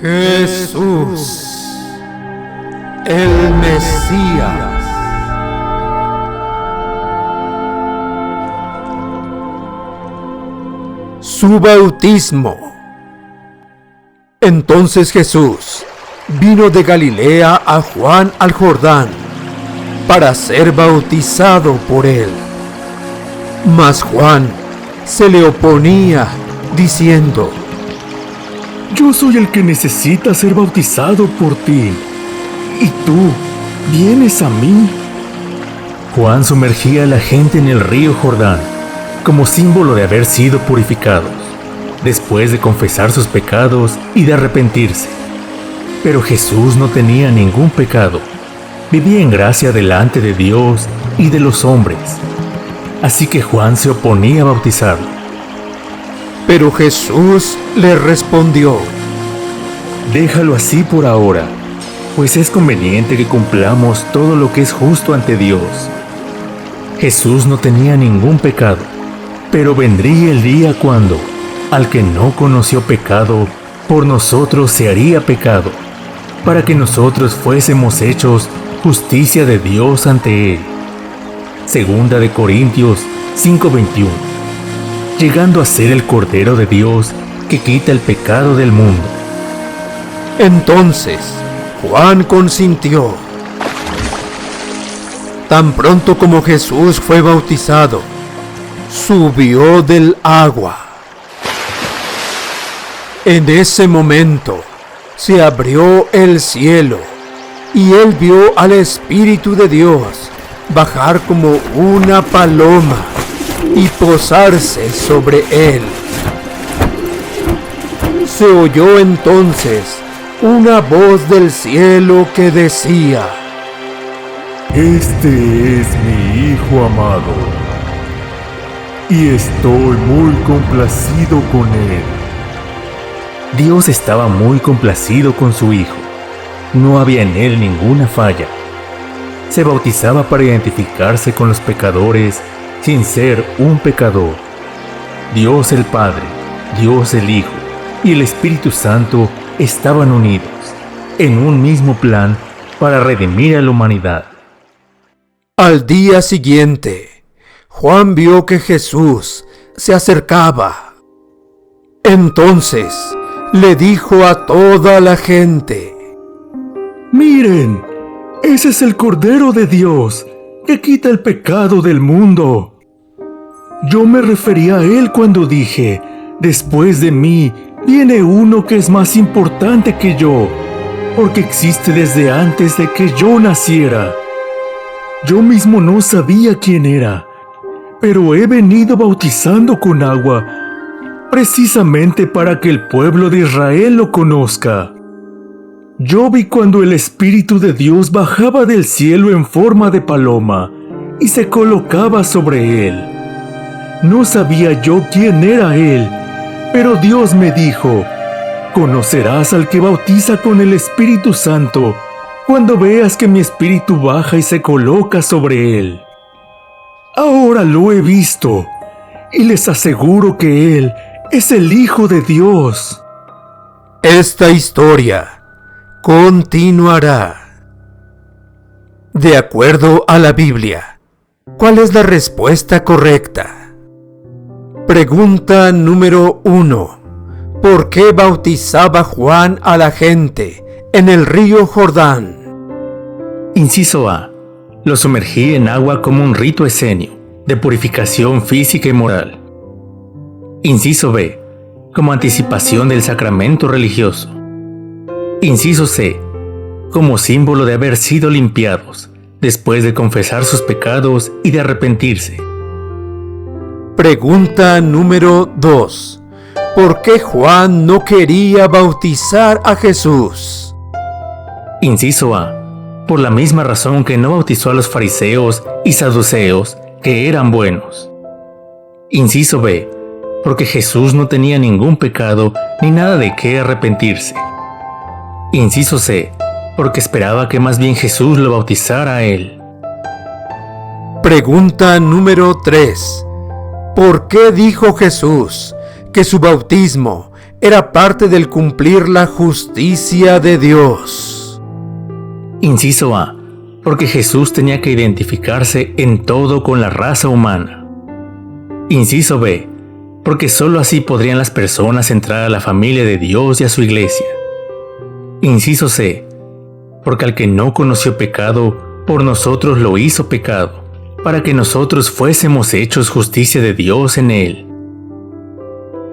Jesús, el Mesías. Su bautismo. Entonces Jesús vino de Galilea a Juan al Jordán para ser bautizado por él. Mas Juan se le oponía, diciendo: Yo soy el que necesita ser bautizado por ti, ¿y tú vienes a mí? Juan sumergía a la gente en el río Jordán como símbolo de haber sido purificados, después de confesar sus pecados y de arrepentirse. Pero Jesús no tenía ningún pecado, vivía en gracia delante de Dios y de los hombres. Así que Juan se oponía a bautizarlo. Pero Jesús le respondió: Déjalo así por ahora, pues es conveniente que cumplamos todo lo que es justo ante Dios. Jesús no tenía ningún pecado, pero vendría el día cuando, al que no conoció pecado, por nosotros se haría pecado, para que nosotros fuésemos hechos justicia de Dios ante Él. Segunda de Corintios 5:21. Llegando a ser el Cordero de Dios que quita el pecado del mundo. Entonces Juan consintió. Tan pronto como Jesús fue bautizado, subió del agua. En ese momento se abrió el cielo y él vio al Espíritu de Dios bajar como una paloma y posarse sobre él. Se oyó entonces una voz del cielo que decía: Este es mi Hijo amado, y estoy muy complacido con él. Dios estaba muy complacido con su Hijo. No había en él ninguna falla. Se bautizaba para identificarse con los pecadores sin ser un pecador. Dios el Padre, Dios el Hijo y el Espíritu Santo estaban unidos en un mismo plan para redimir a la humanidad. Al día siguiente, Juan vio que Jesús se acercaba. Entonces le dijo a toda la gente: Miren, ese es el Cordero de Dios que quita el pecado del mundo. Yo me refería a él cuando dije: después de mí viene uno que es más importante que yo, porque existe desde antes de que yo naciera. Yo mismo no sabía quién era, pero he venido bautizando con agua precisamente para que el pueblo de Israel lo conozca. Yo vi cuando el Espíritu de Dios bajaba del cielo en forma de paloma y se colocaba sobre él. No sabía yo quién era él, pero Dios me dijo: conocerás al que bautiza con el Espíritu Santo cuando veas que mi Espíritu baja y se coloca sobre él. Ahora lo he visto y les aseguro que él es el Hijo de Dios. Esta historia continuará. De acuerdo a la Biblia, ¿cuál es la respuesta correcta? Pregunta número 1. ¿Por qué bautizaba Juan a la gente en el río Jordán? Inciso A. Lo sumergí en agua como un rito escenio de purificación física y moral. Inciso B. Como anticipación del sacramento religioso. Inciso C. Como símbolo de haber sido limpiados después de confesar sus pecados y de arrepentirse. Pregunta número 2. ¿Por qué Juan no quería bautizar a Jesús? Inciso A. Por la misma razón que no bautizó a los fariseos y saduceos, que eran buenos. Inciso B. Porque Jesús no tenía ningún pecado ni nada de qué arrepentirse. Inciso C. Porque esperaba que más bien Jesús lo bautizara a él. Pregunta número 3. ¿Por qué dijo Jesús que su bautismo era parte del cumplir la justicia de Dios. Inciso A. Porque Jesús tenía que identificarse en todo con la raza humana. Inciso B. Porque sólo así podrían las personas entrar a la familia de Dios y a su iglesia. Inciso C. Porque al que no conoció pecado, por nosotros lo hizo pecado, para que nosotros fuésemos hechos justicia de Dios en él.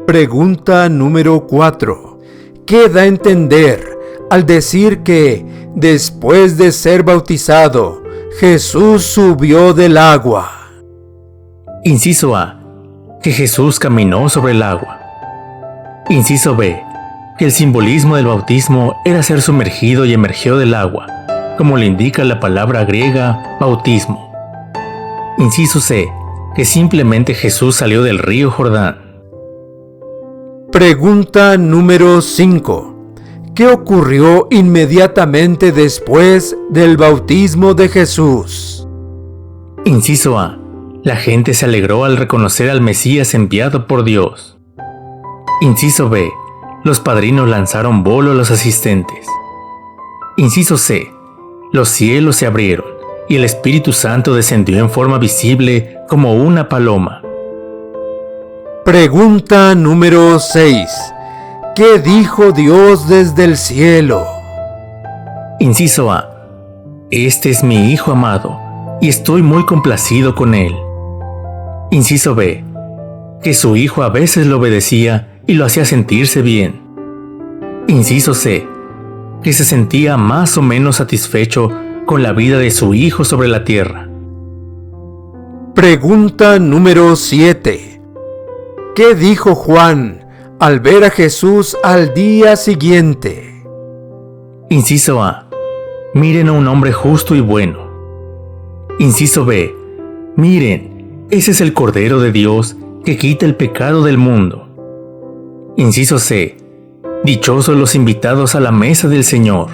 Pregunta número 4. ¿Qué da a entender al decir que, después de ser bautizado, Jesús subió del agua? Inciso A. Que Jesús caminó sobre el agua. Inciso B. Que el simbolismo del bautismo era ser sumergido y emergió del agua, como le indica la palabra griega bautismo. Inciso C. Que simplemente Jesús salió del río Jordán. Pregunta número 5. ¿Qué ocurrió inmediatamente después del bautismo de Jesús? Inciso A. La gente se alegró al reconocer al Mesías enviado por Dios. Inciso B. Los padrinos lanzaron bolo a los asistentes. Inciso C. Los cielos se abrieron y el Espíritu Santo descendió en forma visible como una paloma. Pregunta número 6. ¿Qué dijo Dios desde el cielo? Inciso A. Este es mi Hijo amado, y estoy muy complacido con él. Inciso B. Que su Hijo a veces lo obedecía y lo hacía sentirse bien. Inciso C. Que se sentía más o menos satisfecho con la vida de su Hijo sobre la tierra. Pregunta número 7. ¿Qué dijo Juan al ver a Jesús al día siguiente? Inciso A. Miren a un hombre justo y bueno. Inciso B. Miren, ese es el Cordero de Dios que quita el pecado del mundo. Inciso C. Dichosos los invitados a la mesa del Señor.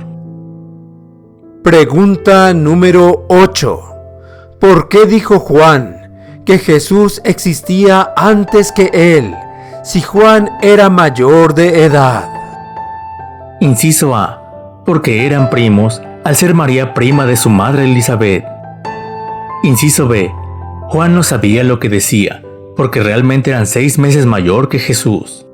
Pregunta número 8. ¿Por qué dijo Juan que Jesús existía antes que él, si Juan era mayor de edad? Inciso A. Porque eran primos, al ser María prima de su madre Elizabeth. Inciso B. Juan no sabía lo que decía, porque realmente eran 6 meses mayor que Jesús.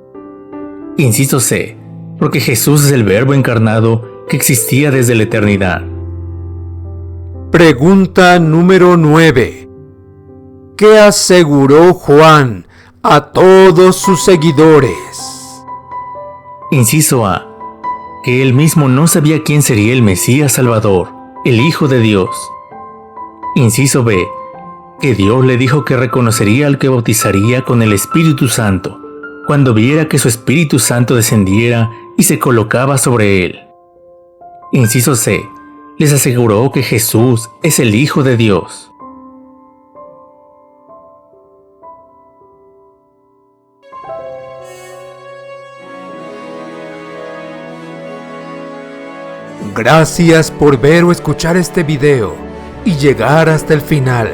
Inciso C. Porque Jesús es el Verbo encarnado que existía desde la eternidad. Pregunta número 9. ¿Qué aseguró Juan a todos sus seguidores? Inciso A. Que él mismo no sabía quién sería el Mesías Salvador, el Hijo de Dios. Inciso B. Que Dios le dijo que reconocería al que bautizaría con el Espíritu Santo, cuando viera que su Espíritu Santo descendiera y se colocaba sobre él. Inciso C. Les aseguró que Jesús es el Hijo de Dios. Gracias por ver o escuchar este video y llegar hasta el final.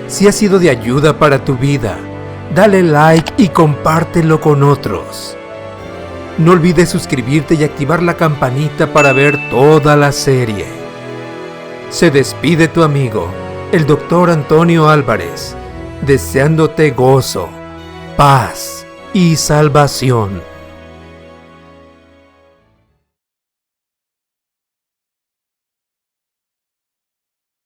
Si ha sido de ayuda para tu vida, dale like y compártelo con otros. No olvides suscribirte y activar la campanita para ver toda la serie. Se despide tu amigo, el Dr. Antonio Álvarez, deseándote gozo, paz y salvación.